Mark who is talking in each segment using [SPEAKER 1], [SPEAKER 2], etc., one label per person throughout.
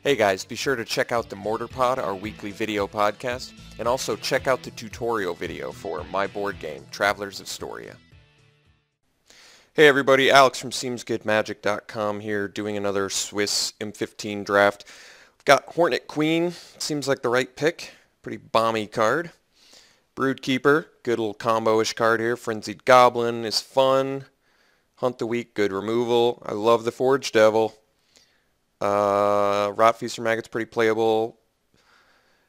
[SPEAKER 1] Hey guys, be sure to check out the Mortar Pod, our weekly video podcast, and also check out the tutorial video for my board game, Travelers of Storia. Hey everybody, Alex from SeemsGoodMagic.com here doing another Swiss M15 draft. We've got Hornet Queen, seems like the right pick, pretty bomby card. Broodkeeper, good little combo-ish card here. Frenzied Goblin is fun. Hunt the Weak, good removal. I love the Forge Devil. Rotfeaster Maggot's pretty playable.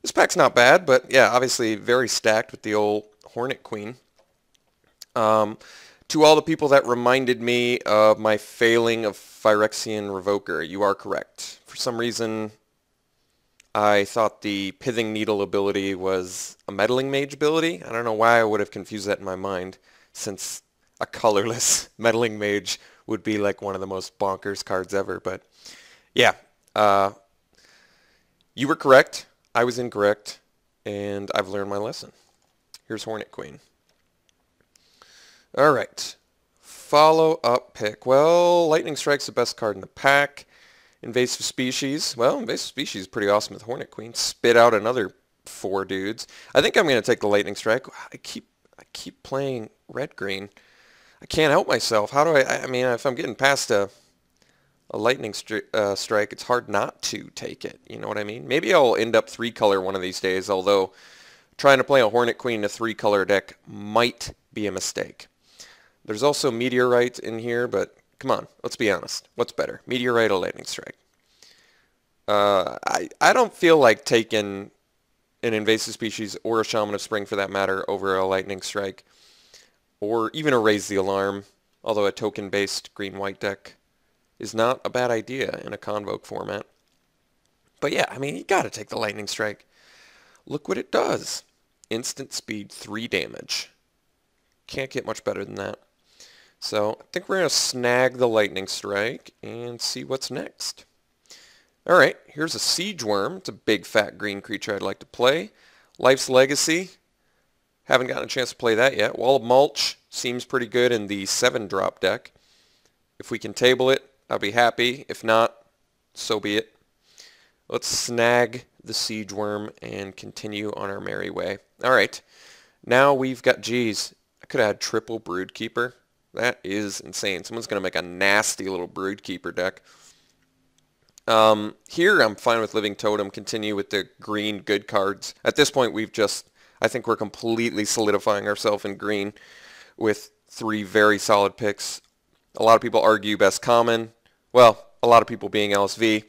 [SPEAKER 1] This pack's not bad, but yeah, obviously very stacked with the old Hornet Queen. To all the people that reminded me of my failing of Phyrexian Revoker, you are correct. For some reason, I thought the Pithing Needle ability was a Meddling Mage ability. I don't know why I would have confused that in my mind, since a colorless Meddling Mage would be like one of the most bonkers cards ever, but yeah, you were correct, I was incorrect, and I've learned my lesson. Here's Hornet Queen. Alright, follow-up pick. Well, Lightning Strike's the best card in the pack. Invasive Species. Well, Invasive Species is pretty awesome with Hornet Queen. Spit out another 4 dudes. I think I'm going to take the Lightning Strike. I keep playing red-green. I can't help myself. How do I mean, if I'm getting past a Lightning Strike, it's hard not to take it. You know what I mean? Maybe I'll end up 3-color one of these days, although trying to play a Hornet Queen in a 3-color deck might be a mistake. There's also Meteorite in here, but come on, let's be honest. What's better, Meteorite or Lightning Strike? I don't feel like taking an Invasive Species or a Shaman of Spring, for that matter, over a Lightning Strike, or even a Raise the Alarm, although a token-based green-white deck is not a bad idea in a Convoke format. But yeah, I mean, you gotta take the Lightning Strike. Look what it does. Instant speed, 3 damage. Can't get much better than that. So I think we're going to snag the Lightning Strike and see what's next. Alright, here's a Siege Worm. It's a big fat green creature I'd like to play. Life's Legacy. Haven't gotten a chance to play that yet. Wall of Mulch seems pretty good in the 7-drop deck. If we can table it, I'll be happy. If not, so be it. Let's snag the Siege Worm and continue on our merry way. Alright, now we've got, geez, I could have had triple Broodkeeper. That is insane. Someone's going to make a nasty little Broodkeeper deck. Here I'm fine with Living Totem, continue with the green good cards. At this point I think we're completely solidifying ourselves in green with 3 very solid picks. A lot of people argue best common. Well, a lot of people being LSV.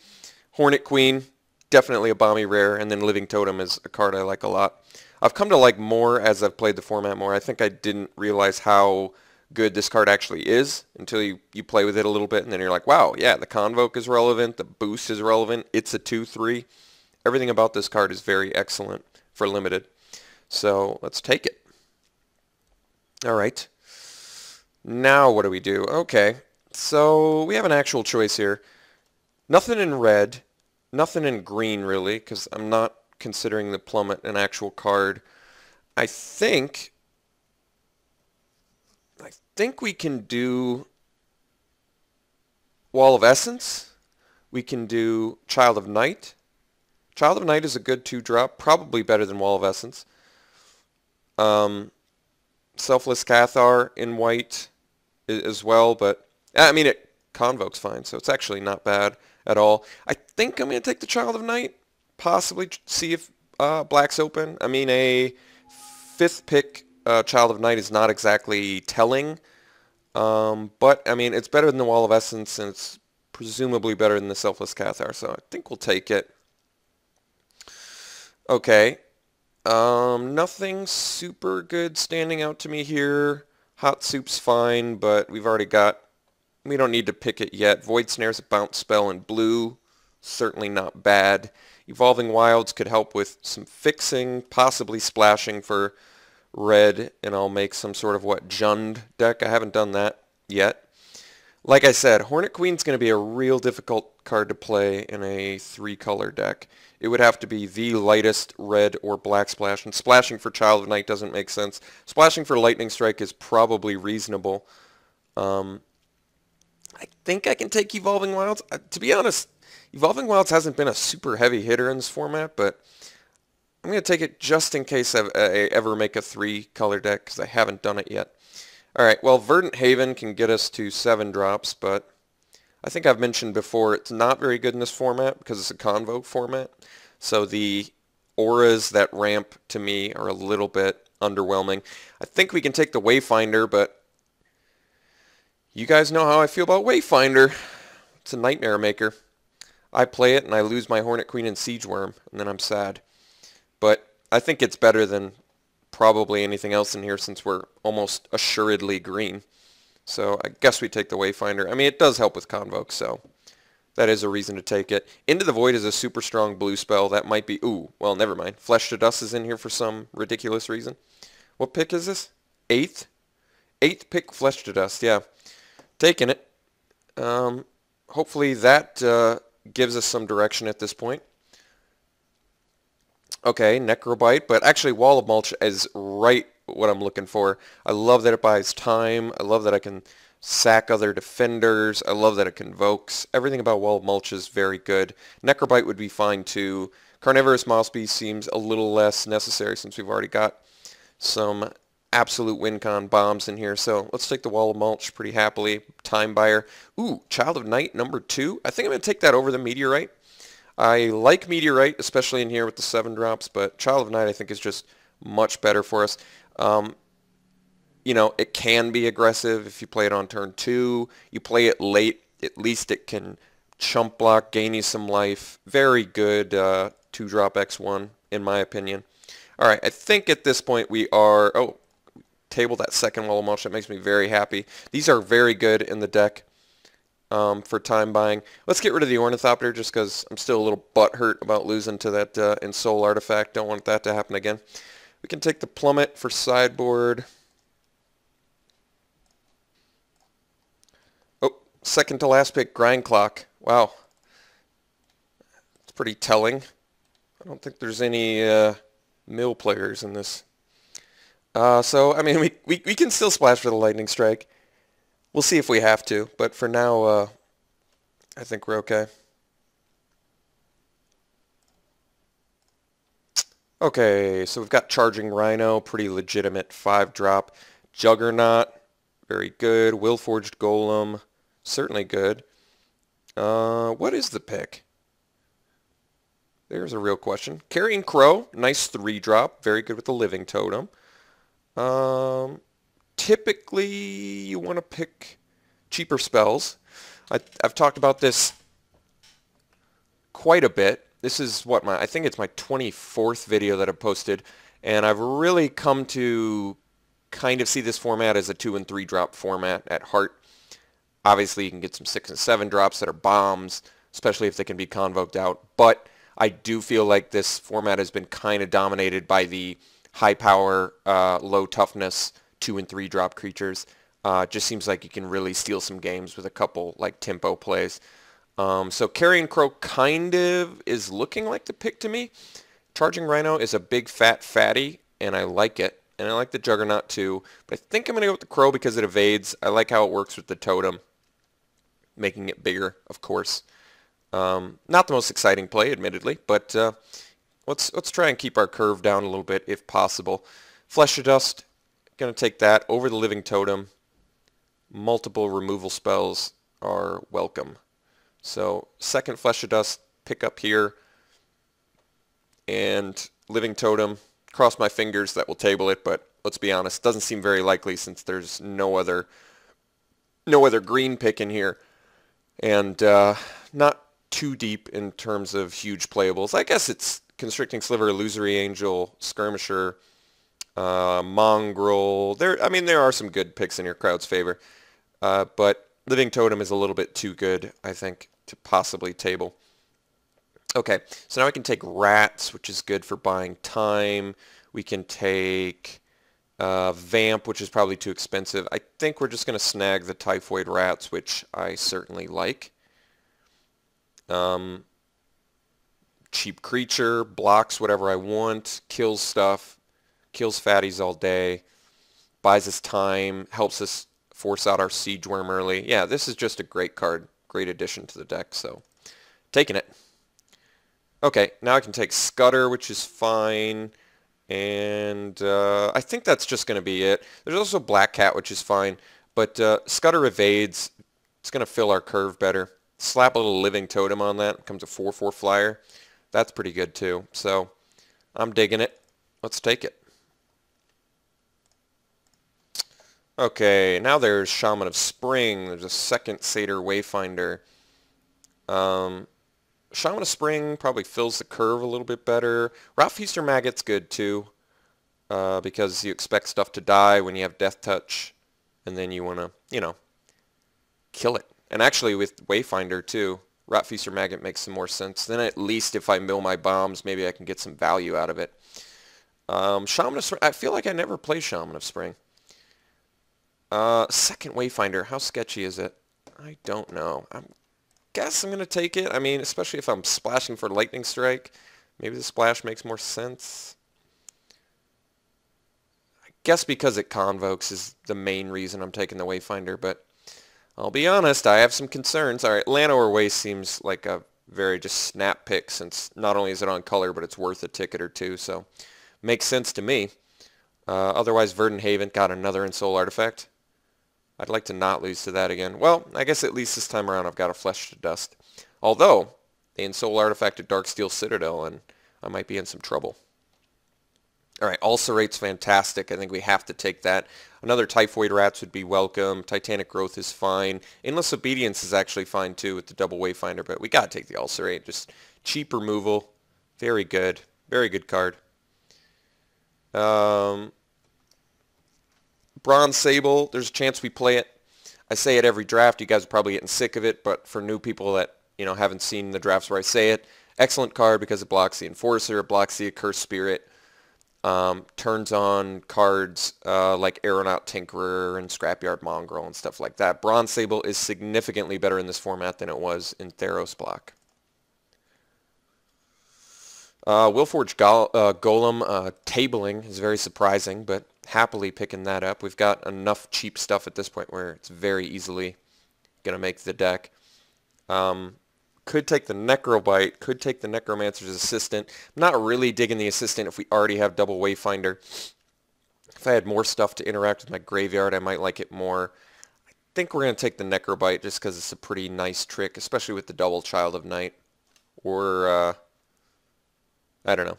[SPEAKER 1] Hornet Queen, definitely a bomby rare, and then Living Totem is a card I like a lot. I've come to like more as I've played the format more. I think I didn't realize how good this card actually is until you play with it a little bit, and then you're like, wow, yeah, the Convoke is relevant, the boost is relevant, it's a 2/3. Everything about this card is very excellent for limited. So let's take it. Alright. Now what do we do? Okay, so we have an actual choice here. Nothing in red, nothing in green really, because I'm not considering the Plummet an actual card. I think we can do Wall of Essence. We can do Child of Night. Child of Night is a good 2-drop, probably better than Wall of Essence. Selfless Cathar in white as well, but I mean, Convoke's fine, so it's actually not bad at all. I think I'm going to take the Child of Night, possibly see if black's open. I mean, a 5th pick Child of Night is not exactly telling, but I mean, it's better than the Wall of Essence, and it's presumably better than the Selfless Cathar, so I think we'll take it. Okay, nothing super good standing out to me here. Hot Soup's fine, but we don't need to pick it yet. Void Snare's a bounce spell in blue, certainly not bad. Evolving Wilds could help with some fixing, possibly splashing for red, and I'll make some sort of, Jund deck. I haven't done that yet. Like I said, Hornet Queen's going to be a real difficult card to play in a 3-color deck. It would have to be the lightest red or black splash, and splashing for Child of Night doesn't make sense. Splashing for Lightning Strike is probably reasonable. I think I can take Evolving Wilds. To be honest, Evolving Wilds hasn't been a super heavy hitter in this format, but I'm going to take it just in case I ever make a 3-color deck, because I haven't done it yet. Alright, well, Verdant Haven can get us to 7 drops, but I think I've mentioned before it's not very good in this format because it's a Convoke format. So the auras that ramp to me are a little bit underwhelming. I think we can take the Wayfinder, but you guys know how I feel about Wayfinder. It's a nightmare maker. I play it and I lose my Hornet Queen and Siege Worm, and then I'm sad. But I think it's better than probably anything else in here since we're almost assuredly green. So I guess we take the Wayfinder. I mean, it does help with Convoke, so that is a reason to take it. Into the Void is a super strong blue spell. That might be... Ooh, well, never mind. Flesh to Dust is in here for some ridiculous reason. What pick is this? 8th? 8th pick, Flesh to Dust, yeah. Taking it. Hopefully that gives us some direction at this point. Okay, Necrobite, but actually Wall of Mulch is right what I'm looking for. I love that it buys time. I love that I can sack other defenders. I love that it convokes. Everything about Wall of Mulch is very good. Necrobite would be fine too. Carnivorous Mouse-Beast seems a little less necessary since we've already got some absolute win con bombs in here. So let's take the Wall of Mulch pretty happily. Time Buyer. Ooh, Child of Night number 2. I think I'm going to take that over the Meteorite. I like Meteorite, especially in here with the 7 drops, but Child of Night I think is just much better for us. You know, it can be aggressive if you play it on turn 2. You play it late, at least it can chump block, gain you some life. Very good 2-drop X1, in my opinion. Alright, I think at this point we are... Oh, table that second Wall of Mulch. That makes me very happy. These are very good in the deck. For time buying. Let's get rid of the Ornithopter just because I'm still a little butthurt about losing to that Ensoul artifact. Don't want that to happen again. We can take the Plummet for sideboard. Oh, second to last pick, Grind Clock. Wow. It's pretty telling. I don't think there's any mill players in this. So, I mean, we can still splash for the Lightning Strike. We'll see if we have to, but for now, I think we're okay. Okay, so we've got Charging Rhino, pretty legitimate 5-drop. Juggernaut, very good. Willforged Golem, certainly good. What is the pick? There's a real question. Carrying Crow, nice 3-drop, very good with the Living Totem. Typically, you want to pick cheaper spells. I've talked about this quite a bit. This is what I think it's my 24th video that I've posted, and I've really come to kind of see this format as a 2- and 3-drop format at heart. Obviously, you can get some 6- and 7 drops that are bombs, especially if they can be convoked out, but I do feel like this format has been kind of dominated by the high power, low toughness 2- and 3-drop creatures. Just seems like you can really steal some games with a couple like tempo plays. So Carrion Crow kind of is looking like the pick to me. Charging Rhino is a big fat fatty, and I like it. And I like the Juggernaut too. But I think I'm going to go with the Crow because it evades. I like how it works with the totem, making it bigger, of course. Not the most exciting play, admittedly, but let's try and keep our curve down a little bit if possible. Flesh to Dust. Going to take that over the Living Totem. Multiple removal spells are welcome. So second Flesh to Dust, pick up here, and Living Totem. Cross my fingers that will table it, but let's be honest, doesn't seem very likely since there's no other green pick in here, and not too deep in terms of huge playables. I guess it's Constricting Sliver, Illusory Angel, Skirmisher, Mongrel. There are some good picks in your crowd's favor, but Living Totem is a little bit too good, I think, to possibly table. Okay, so now we can take Rats, which is good for buying time. We can take Vamp, which is probably too expensive. I think we're just going to snag the Typhoid Rats, which I certainly like. Cheap creature, blocks whatever I want, kills stuff, kills fatties all day, buys us time, helps us force out our Siege Worm early. Yeah, this is just a great card, great addition to the deck, so Taking it. Okay, now I can take Scudder, which is fine. And I think that's just going to be it. There's also Black Cat, which is fine. But Scudder evades. It's going to fill our curve better. Slap a little Living Totem on that. Becomes a 4/4 flyer. That's pretty good too. So I'm digging it. Let's take it. Okay, now there's Shaman of Spring. There's a second Satyr Wayfinder. Shaman of Spring probably fills the curve a little bit better. Rot Feaster Maggot's good too, because you expect stuff to die when you have Death Touch, and then you want to, you know, kill it. And actually with Wayfinder too, Rot Feaster Maggot makes some more sense. Then at least if I mill my bombs, maybe I can get some value out of it. Shaman of Spring, I feel like I never play Shaman of Spring. Second Wayfinder, how sketchy is it? I don't know. I guess I'm going to take it. I mean, especially if I'm splashing for Lightning Strike. Maybe the splash makes more sense. I guess because it convokes is the main reason I'm taking the Wayfinder, but I'll be honest, I have some concerns. All right, Llanowar Waste seems like a very just snap pick, since not only is it on color, but it's worth a ticket or two, so makes sense to me. Otherwise, Verdant Haven got another Ensoul Artifact. I'd like to not lose to that again. Well, I guess at least this time around I've got a Flesh to Dust. Although, they Ensoul Artifact at Darksteel Citadel, and I might be in some trouble. Alright, Ulcerate's fantastic. I think we have to take that. Another Typhoid Rats would be welcome. Titanic Growth is fine. Endless Obedience is actually fine too with the double Wayfinder, but we gotta take the Ulcerate. Just cheap removal. Very good. Very good card. Bronze Sable, there's a chance we play it. I say it every draft. You guys are probably getting sick of it, but for new people that, you know, haven't seen the drafts where I say it, excellent card because it blocks the Enforcer, it blocks the Accursed Spirit, turns on cards like Aeronaut Tinkerer and Scrapyard Mongrel and stuff like that. Bronze Sable is significantly better in this format than it was in Theros block. Willforge Golem tabling is very surprising, but happily picking that up. We've got enough cheap stuff at this point where it's very easily going to make the deck. Could take the Necrobite, could take the Necromancer's Assistant. I'm not really digging the Assistant if we already have double Wayfinder. If I had more stuff to interact with my graveyard, I might like it more. I think we're going to take the Necrobite just because it's a pretty nice trick, especially with the double Child of Night. Or, I don't know,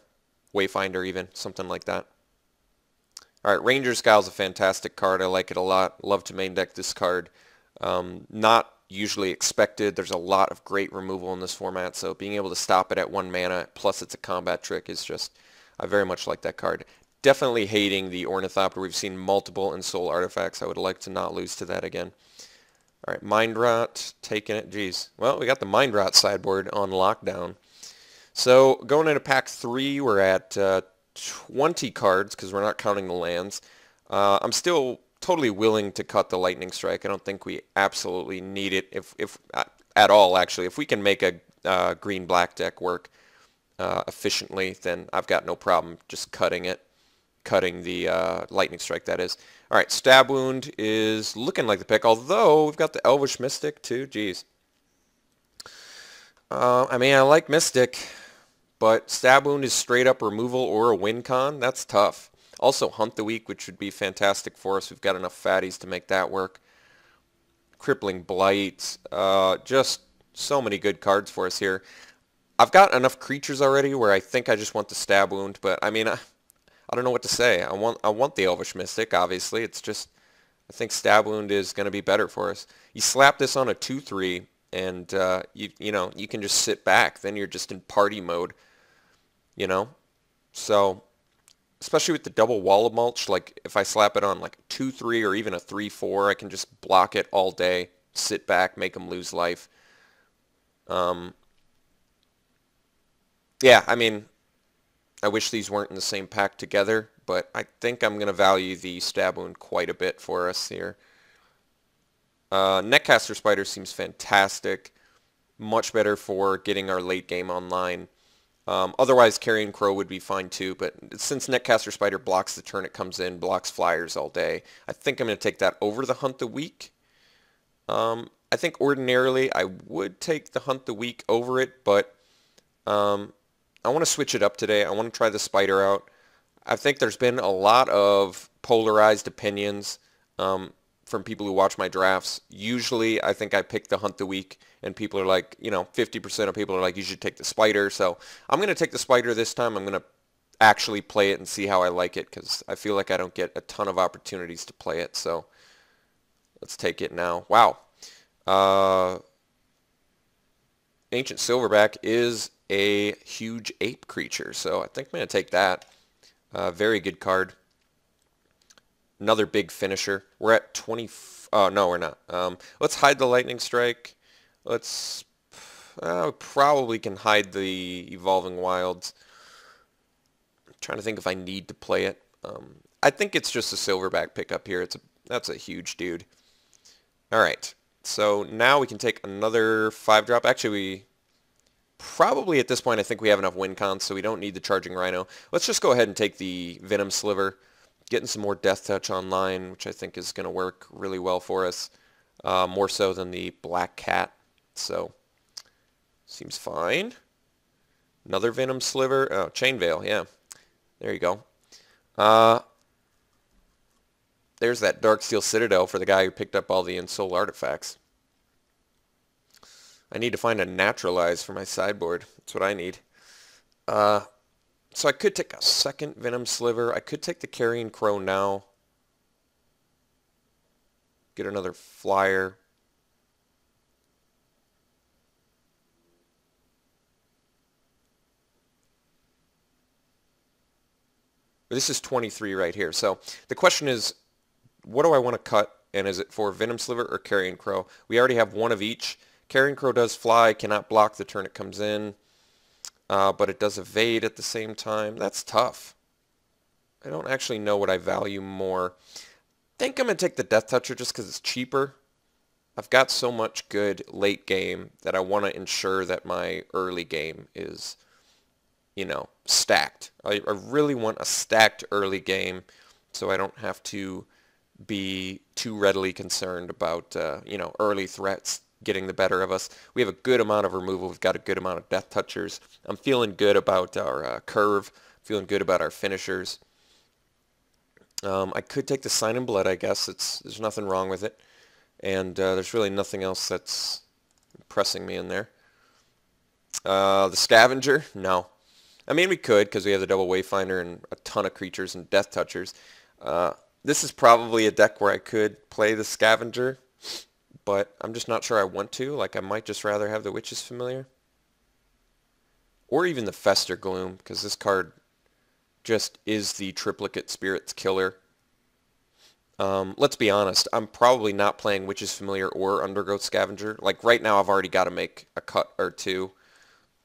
[SPEAKER 1] Wayfinder even, something like that. Alright, Ranger Scowl is a fantastic card. I like it a lot. Love to main deck this card. Not usually expected. There's a lot of great removal in this format, so being able to stop it at 1 mana, plus it's a combat trick, is just, I very much like that card. Definitely hating the Ornithopter. We've seen multiple Ensoul Artifacts. I would like to not lose to that again. Alright, Mind Rot, taking it. Jeez. Well, we got the Mind Rot sideboard on lockdown. So, going into pack 3, we're at 20 cards, because we're not counting the lands. I'm still totally willing to cut the Lightning Strike. I don't think we absolutely need it, if at all, actually. If we can make a green-black deck work efficiently, then I've got no problem just cutting it. Cutting the Lightning Strike, that is. Alright, Stab Wound is looking like the pick, although we've got the Elvish Mystic, too. Jeez. I mean, I like Mystic, but Stab Wound is straight up removal or a win con. That's tough. Also Hunt the Weak, which would be fantastic for us. We've got enough fatties to make that work. Crippling Blight. Just so many good cards for us here. I've got enough creatures already where I think I just want the Stab Wound, but I mean, I don't know what to say. I want the Elvish Mystic, obviously. It's just, I think Stab Wound is going to be better for us. You slap this on a 2/3, and you know, you can just sit back. Then you're just in party mode, you know. So, especially with the double Wall of Mulch, like if I slap it on like a 2/3 or even a 3/4, I can just block it all day, sit back, make them lose life. Yeah, I mean, I wish these weren't in the same pack together, but I think I'm going to value the Stab Wound quite a bit for us here. Netcaster Spider seems fantastic. Much better for getting our late game online. Otherwise, Carrion Crow would be fine too, but since Netcaster Spider blocks the turn it comes in, blocks flyers all day, I think I'm going to take that over the Hunt the Weak. I think ordinarily I would take the Hunt the Week over it, but I want to switch it up today. I want to try the Spider out. I think there's been a lot of polarized opinions from people who watch my drafts. Usually I think I pick the Hunt the Week, and people are like, 50% of people are like, you should take the Spider. So I'm going to take the Spider this time. I'm going to actually play it and see how I like it, because I feel like I don't get a ton of opportunities to play it. So let's take it now. Wow. Ancient Silverback is a huge ape creature, so I think I'm going to take that. Very good card. Another big finisher. We're at 20... Oh, no, we're not. Let's hide the Lightning Strike. Let's... we probably can hide the Evolving Wilds. I'm trying to think if I need to play it. I think it's just a Silverback pickup here. That's a huge dude. All right. So now we can take another 5-drop. Actually, we probably at this point I think we have enough win cons, so we don't need the Charging Rhino. Let's just go ahead and take the Venom Sliver. Getting some more Death Touch online, which I think is going to work really well for us. More so than the Black Cat. So, seems fine. Another Venom Sliver. Oh, Chain Veil, yeah. There you go. There's that Darksteel Citadel for the guy who picked up all the Ensoul artifacts. I need to find a Naturalize for my sideboard. That's what I need. So I could take a second Venom Sliver. I could take the Carrion Crow now. Get another flyer. This is 23 right here. So the question is, what do I want to cut? And is it for Venom Sliver or Carrion Crow? We already have one of each. Carrion Crow does fly, cannot block the turn it comes in. But it does evade at the same time. That's tough. I don't actually know what I value more. I think I'm going to take the Death Toucher just because it's cheaper. I've got so much good late game that I want to ensure that my early game is, stacked. I really want a stacked early game so I don't have to be too readily concerned about, early threats getting the better of us. We have a good amount of removal. We've got a good amount of Death Touchers. I'm feeling good about our curve. Feeling good about our finishers. I could take the Sign in Blood, I guess. There's nothing wrong with it. And there's really nothing else that's pressing me in there. The Scavenger? No. I mean, we could because we have the double Wayfinder and a ton of creatures and Death Touchers. This is probably a deck where I could play the Scavenger, but I'm just not sure I want to. Like, I might just rather have the Witch's Familiar. Or even the Fester Gloom, because this card just is the Triplicate Spirits killer. Let's be honest, I'm probably not playing Witch's Familiar or Undergrowth Scavenger. Like, right now I've already got to make a cut or two.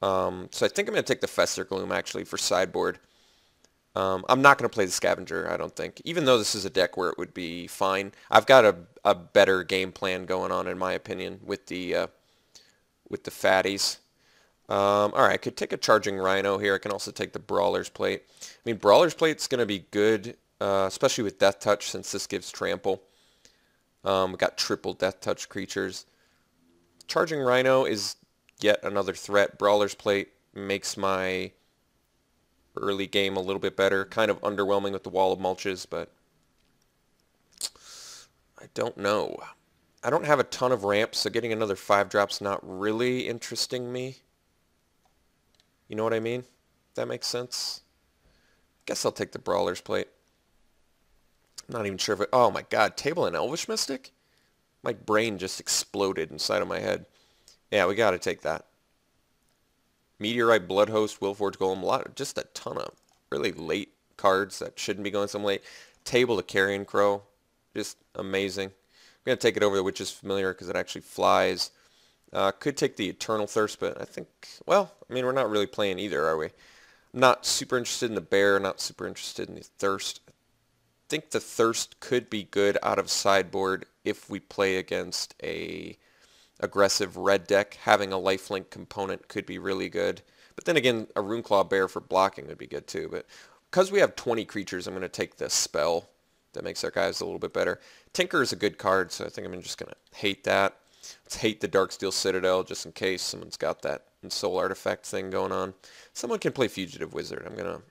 [SPEAKER 1] So I think I'm going to take the Fester Gloom, actually, for sideboard. I'm not going to play the Scavenger, I don't think. Even though this is a deck where it would be fine. I've got a better game plan going on, in my opinion, with the fatties. Alright, I could take a Charging Rhino here. I can also take the Brawler's Plate. I mean, Brawler's Plate's going to be good, especially with Death Touch, since this gives trample. We've got triple Death Touch creatures. Charging Rhino is yet another threat. Brawler's Plate makes my early game a little bit better. Kind of underwhelming with the Wall of Mulches, but I don't know. I don't have a ton of ramps, so getting another 5-drop's not really interesting me. You know what I mean? If that makes sense. Guess I'll take the Brawler's Plate. I'm not even sure if it... Oh my god, Table and Elvish Mystic? My brain just exploded inside of my head. Yeah, we gotta take that. Meteorite, Bloodhost, Willforge Golem, just a ton of really late cards that shouldn't be going so late. Table to Carrion Crow, just amazing. I'm going to take it over the Witch's Familiar because it actually flies. Could take the Eternal Thirst, but I think, well, I mean, we're not really playing either, are we? I'm not super interested in the Bear, not super interested in the Thirst. I think the Thirst could be good out of sideboard if we play against a aggressive red deck. Having a lifelink component could be really good. But then again, a Runeclaw Bear for blocking would be good too. But because we have 20 creatures, I'm going to take the Spell. That makes our guys a little bit better. Tinker is a good card, so I think I'm just going to hate that. Let's hate the Darksteel Citadel just in case someone's got that Soul Artifact thing going on. Someone can play Fugitive Wizard. I'm gonna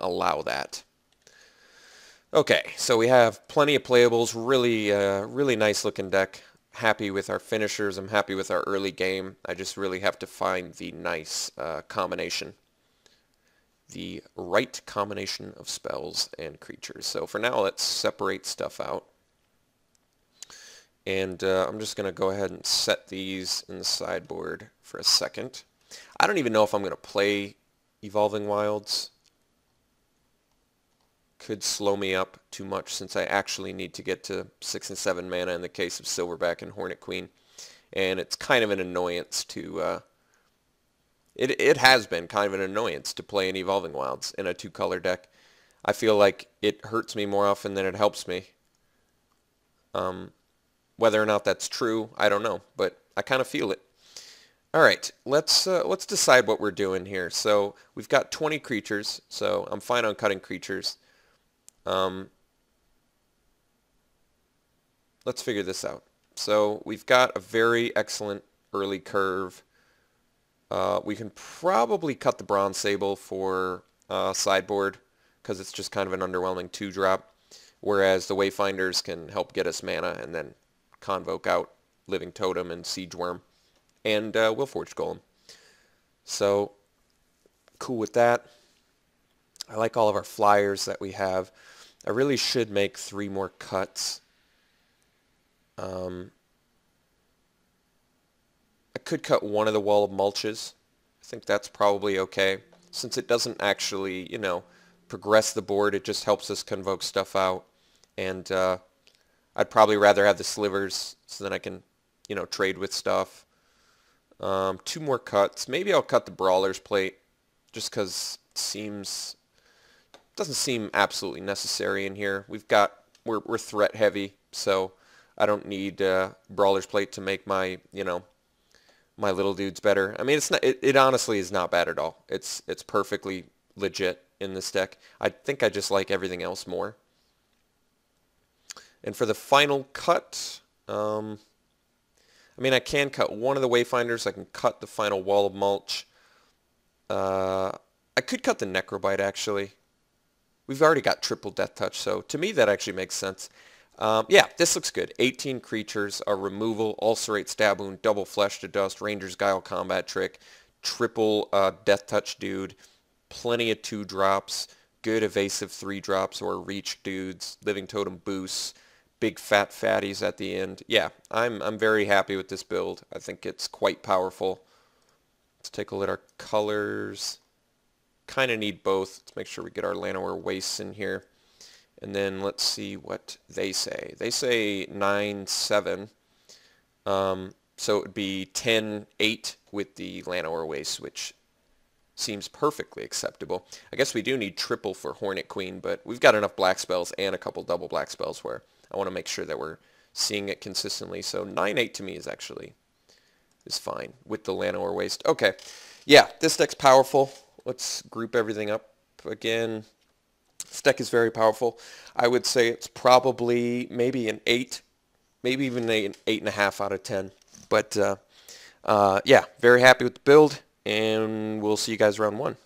[SPEAKER 1] allow that. Okay, so we have plenty of playables. Really nice looking deck. Happy with our finishers. I'm happy with our early game. I just really have to find the nice combination. The right combination of spells and creatures. So for now, let's separate stuff out. And I'm just going to go ahead and set these in the sideboard for a second. I don't even know if I'm going to play Evolving Wilds. Could slow me up too much since I actually need to get to 6 and 7 mana in the case of Silverback and Hornet Queen. And it's kind of an annoyance to... It has been kind of an annoyance to play an Evolving Wilds in a 2-color deck. I feel like it hurts me more often than it helps me. Whether or not that's true, I don't know, but I kind of feel it. All right, let's decide what we're doing here. So we've got 20 creatures, so I'm fine on cutting creatures. Let's figure this out. So we've got a very excellent early curve. We can probably cut the Bronze Sable for sideboard because it's just kind of an underwhelming 2-drop, whereas the Wayfinders can help get us mana and then Convoke out Living Totem and Siege Worm and Willforged Golem. So cool with that. I like all of our flyers that we have. I really should make 3 more cuts. I could cut one of the Wall of Mulches. I think that's probably okay. Since it doesn't actually, progress the board, it just helps us convoke stuff out. And I'd probably rather have the Slivers so then I can, trade with stuff. 2 more cuts. Maybe I'll cut the Brawler's Plate just because it doesn't seem absolutely necessary in here. We're threat heavy, so I don't need Brawler's Plate to make my, my little dudes better. I mean, it honestly is not bad at all. It's perfectly legit in this deck. I think I just like everything else more. And for the final cut, I mean, I can cut one of the Wayfinders. I can cut the final Wall of Mulch. I could cut the Necrobite, actually. We've already got triple Death Touch, so to me that actually makes sense. Yeah, this looks good. 18 creatures, a removal, ulcerate, stab wound, double flesh to dust, ranger's guile, combat trick, triple Death Touch dude, plenty of 2-drops, good evasive 3-drops or reach dudes, living totem boosts, big fat fatties at the end. Yeah, I'm very happy with this build. I think it's quite powerful. Let's take a look at our colors. Kind of need both. Let's make sure we get our Llanowar Wastes in here. And then let's see what they say. They say 9-7. So it would be 10-8 with the Llanowar Wastes, which seems perfectly acceptable. I guess we do need triple for Hornet Queen, but we've got enough black spells and a couple double black spells where I want to make sure that we're seeing it consistently. So 9-8 to me is fine with the Llanowar Waste. Okay. Yeah, this deck's powerful. Let's group everything up again. This deck is very powerful. I would say it's probably maybe an 8, maybe even an 8.5 out of 10. But yeah, very happy with the build, and we'll see you guys round 1.